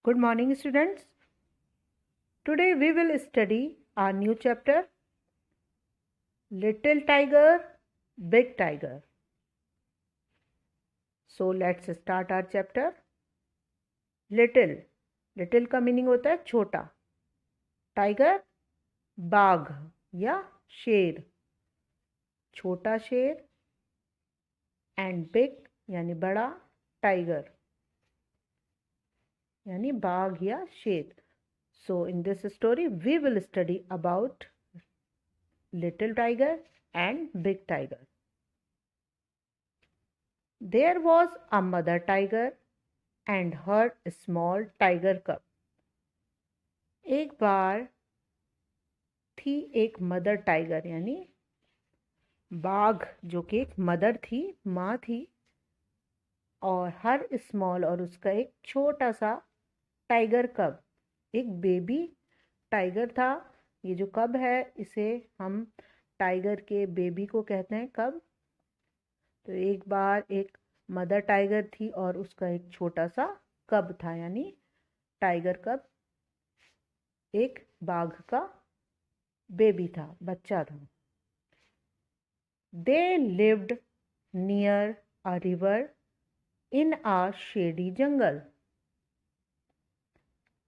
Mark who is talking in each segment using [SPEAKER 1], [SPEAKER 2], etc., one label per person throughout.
[SPEAKER 1] Good morning, students. Today we will study our new chapter, Little Tiger, Big Tiger. So let's start our chapter. Little. Little का meaning होता है छोटा. Tiger बाघ या शेर. छोटा शेर एंड बिग यानी बड़ा टाइगर यानी बाघ या शेर. So in this story we will study about little tiger and big tiger. There was a mother tiger and her small tiger cub. एक बार थी एक मदर टाइगर यानी बाघ जो कि एक मदर थी, माँ थी, और हर स्मॉल और उसका एक छोटा सा टाइगर कब, एक बेबी टाइगर था. ये जो कब है इसे हम टाइगर के बेबी को कहते हैं कब. तो एक बार एक मदर टाइगर थी और उसका एक छोटा सा कब था यानी टाइगर कब, एक बाघ का बेबी था, बच्चा था. They lived near a river in a shady jungle.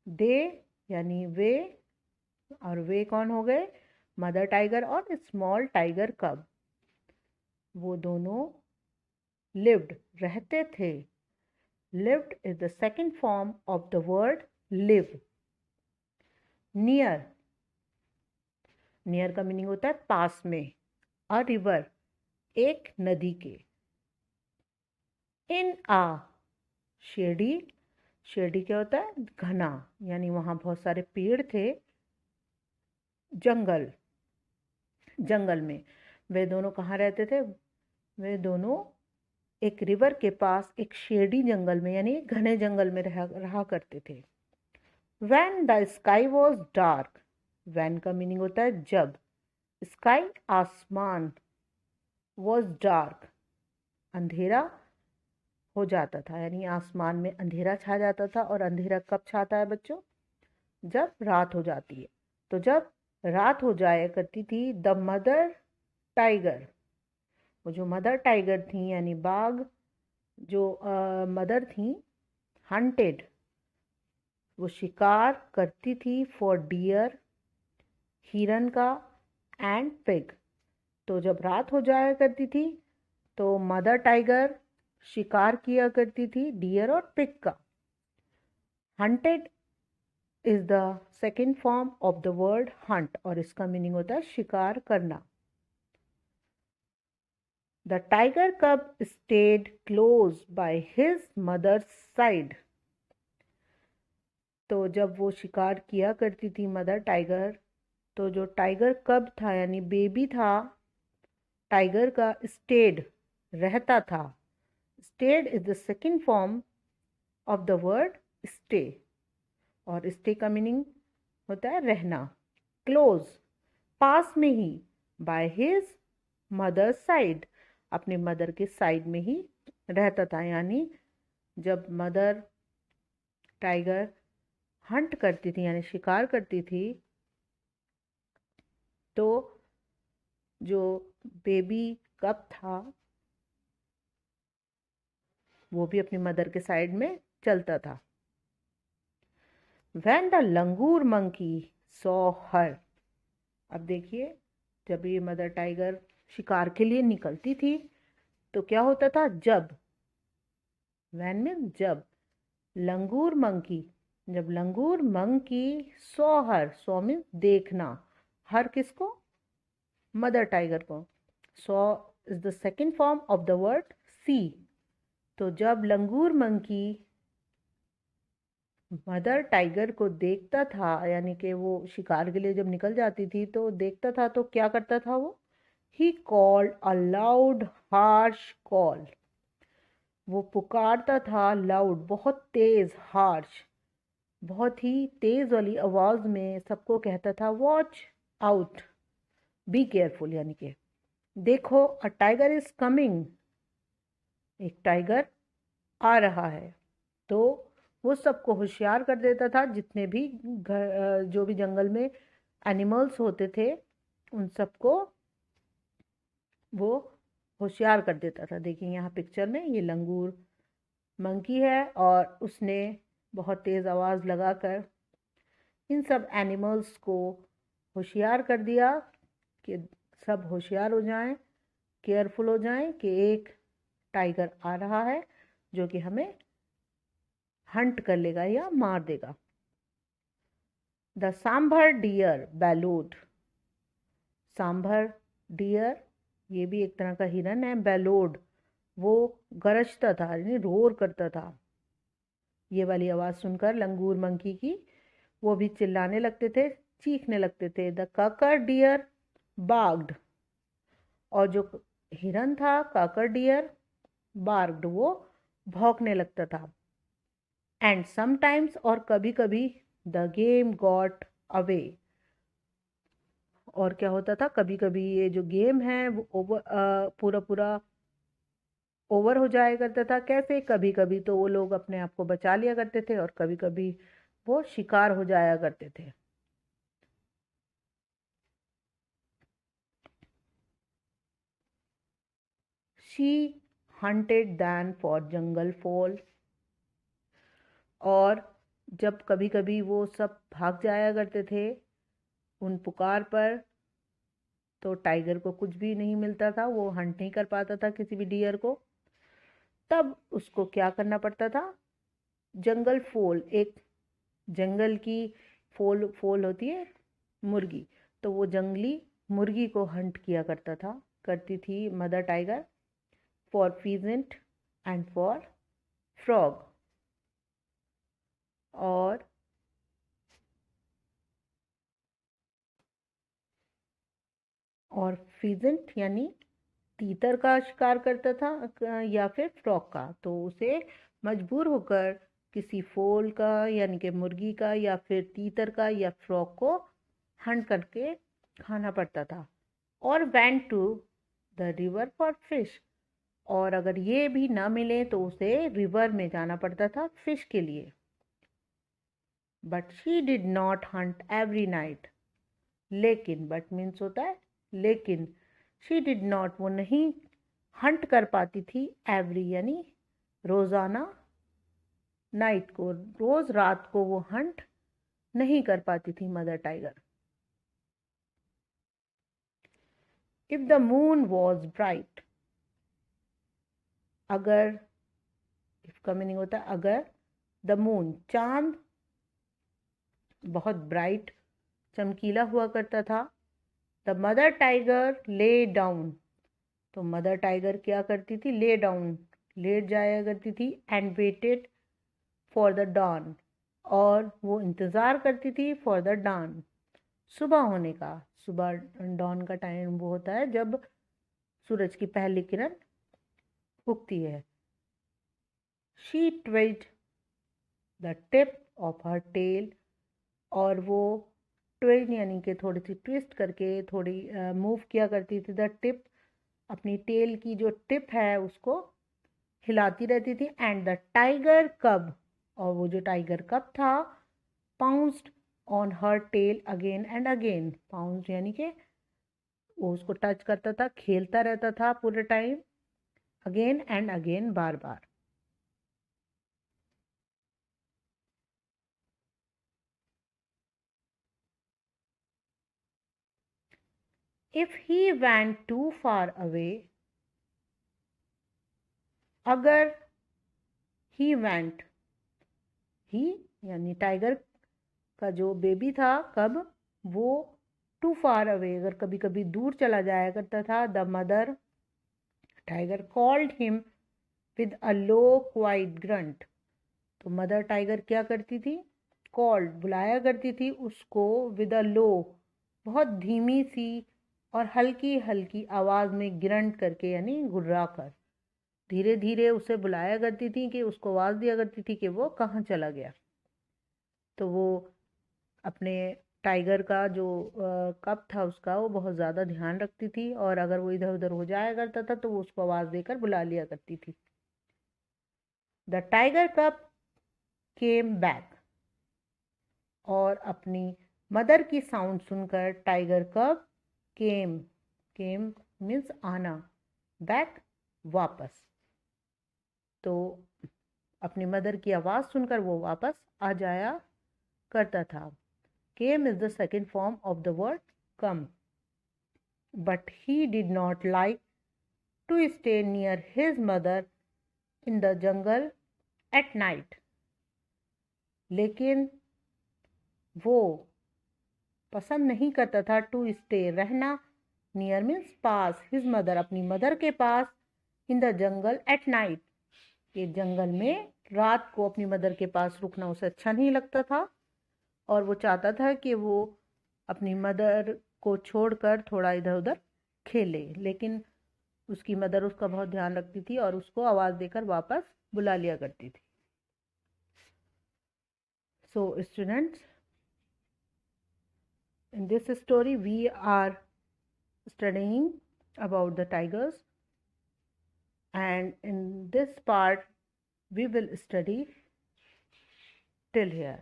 [SPEAKER 1] They यानी वे, और वे कौन हो गए, मदर टाइगर और स्मॉल टाइगर कब. वो दोनों लिव्ड रहते थे. Lived is the second form of the word live. Near, near का मीनिंग होता है पास में. अ रिवर एक नदी के. इन आ शेडी, शेडी क्या होता है घना, यानी वहां बहुत सारे पेड़ थे. जंगल, जंगल में. वे दोनों कहाँ रहते थे, वे दोनों एक रिवर के पास एक शेडी जंगल में यानी घने जंगल में रहा करते थे. When the sky was dark, when का मीनिंग होता है जब. स्काई आसमान, was dark अंधेरा हो जाता था यानी आसमान में अंधेरा छा जाता था. और अंधेरा कब छाता है बच्चों, जब रात हो जाती है. तो जब रात हो जाया करती थी द मदर टाइगर, वो जो मदर टाइगर थी यानी बाघ जो मदर थी, हंटेड वो शिकार करती थी फॉर डियर हिरन का एंड पिग. तो जब रात हो जाया करती थी तो मदर टाइगर शिकार किया करती थी डियर और पिग का. Hunted is the second form of the word hunt और इसका मीनिंग होता है शिकार करना. The tiger cub stayed close by his mother's side. तो जब वो शिकार किया करती थी मदर टाइगर, तो जो टाइगर कब था यानी बेबी था टाइगर का, स्टेड रहता था. Stayed is the second form of the word stay और स्टे का मीनिंग होता है रहना. क्लोज पास में ही, बाय हिज मदर साइड अपने मदर के साइड में ही रहता था. यानी जब मदर टाइगर हंट करती थी यानी शिकार करती थी तो जो बेबी कब था वो भी अपनी मदर के साइड में चलता था. When the langur monkey saw हर. अब देखिए जब ये मदर टाइगर शिकार के लिए निकलती थी तो क्या होता था, जब. वैन मीन जब. लंगूर मंकी, जब langur monkey saw her, saw mean देखना, हर किसको, मदर टाइगर को. Saw is the second form of the word see. तो जब लंगूर मंकी मदर टाइगर को देखता था यानी कि वो शिकार के लिए जब निकल जाती थी तो देखता था तो क्या करता था वो, he called a loud harsh call. वो पुकारता था लाउड बहुत तेज, हार्श बहुत ही तेज वाली आवाज में सबको कहता था वॉच आउट, बी केयरफुल यानी कि देखो, अ टाइगर इज कमिंग, एक टाइगर आ रहा है. तो वो सबको होशियार कर देता था, जितने भी जो भी जंगल में एनिमल्स होते थे उन सबको वो होशियार कर देता था। देखिए यहाँ पिक्चर में ये लंगूर मंकी है और उसने बहुत तेज़ आवाज़ लगाकर इन सब एनिमल्स को होशियार कर दिया कि सब होशियार हो जाएं, केयरफुल हो जाएं कि एक टाइगर आ रहा है जो कि हमें हंट कर लेगा या मार देगा। The sambar deer bellowed. Sambar deer ये भी एक तरह का हिरन है। बेलोड वो गरजता था यानी रोर करता था। ये वाली आवाज़ सुनकर लंगूर मंकी की वो भी चिल्लाने लगते थे, चीखने लगते थे। The kakar deer barked. और जो हिरन था काकर डियर बार्क्ड वो भौंकने लगता था। एंड समटाइम्स और कभी कभी द गेम गॉट अवे। और क्या होता था, कभी कभी ये जो गेम है वो पूरा पूरा ओवर हो जाया करता था। कैसे, कभी कभी तो वो लोग अपने आप को बचा लिया करते थे और कभी कभी वो शिकार हो जाया करते थे। She hunted then for jungle fowl. और जब कभी कभी वो सब भाग जाया करते थे उन पुकार पर, तो टाइगर को कुछ भी नहीं मिलता था, वो हंट नहीं कर पाता था किसी भी डियर को। तब उसको क्या करना पड़ता था, जंगल फोल, एक जंगल की फोल फोल होती है मुर्गी, तो वो जंगली मुर्गी को हंट किया करती थी mother tiger for peasant and for frog. और फीजेंट यानी तीतर का शिकार करता था या फिर फ्रॉग का, तो उसे मजबूर होकर किसी फोल का यानी कि मुर्गी का या फिर तीतर का या फ्रॉग को हंट करके खाना पड़ता था। और went to the river for fish. और अगर ये भी ना मिले तो उसे रिवर में जाना पड़ता था फिश के लिए। But she did not Hunt every night. लेकिन बट मीन्स होता है लेकिन, शी डिड नॉट वो नहीं हंट कर पाती थी एवरी यानी रोज़ाना, नाइट को रोज़ रात को वो हंट नहीं कर पाती थी mother tiger. If the moon was bright. अगर, इफ का मीनिंग होता है अगर, द मून चांद बहुत ब्राइट चमकीला हुआ करता था। The mother tiger lay down. तो मदर टाइगर क्या करती थी, ले डाउन लेट जाया करती थी। And waited for the dawn. और वो इंतज़ार करती थी फॉर द डॉन, सुबह होने का। सुबह डॉन का टाइम वो होता है जब सूरज की पहली किरण उगती है। She twitched the tip of her tail. और वो ट्विज यानी कि थोड़ी सी ट्विस्ट करके थोड़ी मूव किया करती थी द टिप, अपनी टेल की जो टिप है उसको हिलाती रहती थी। एंड द टाइगर कब। और वो जो टाइगर कब था, pounced on her tail again and again. Pounced यानी कि वो उसको टच करता था, खेलता रहता था पूरे टाइम, अगेन एंड अगेन, बार बार। If he went too far away. अगर ही वेंट, ही यानी टाइगर का जो बेबी था कब, वो टू फार अवे अगर कभी कभी दूर चला जाया करता था, the mother tiger called him with a low quite grunt. तो मदर टाइगर क्या करती थी, कॉल्ड बुलाया करती थी उसको, विद अ लो बहुत धीमी सी और हल्की हल्की आवाज़ में, ग्रंट करके यानी गुर्रा कर, धीरे धीरे उसे बुलाया करती थी कि उसको आवाज़ दिया करती थी कि वो कहाँ चला गया। तो वो अपने टाइगर का जो कप था उसका वो बहुत ज़्यादा ध्यान रखती थी, और अगर वो इधर उधर हो जाया करता था तो वो उसको आवाज़ देकर बुला लिया करती थी। The tiger cup came back. और अपनी मदर की साउंड सुनकर टाइगर कब केम, केम मीन्स आना, बैक वापस, तो अपनी मदर की आवाज़ सुनकर वो वापस आ जाया करता था। Came is the second form of the word come, but he did not like to stay near his mother in the jungle at night. लेकिन वो पसंद नहीं करता था टू स्टे रहना, नियर मीन्स पास, हिज मदर अपनी मदर के पास, in the jungle at night ये जंगल में रात को अपनी मदर के पास रुकना उसे अच्छा नहीं लगता था, और वो चाहता था कि वो अपनी मदर को छोड़कर थोड़ा इधर उधर खेले, लेकिन उसकी मदर उसका बहुत ध्यान रखती थी और उसको आवाज़ देकर वापस बुला लिया करती थी। So students, in this story we are studying about the tigers, and in this part we will study till here.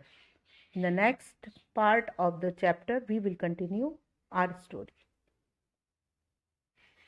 [SPEAKER 1] In the next part of the chapter we will continue our story.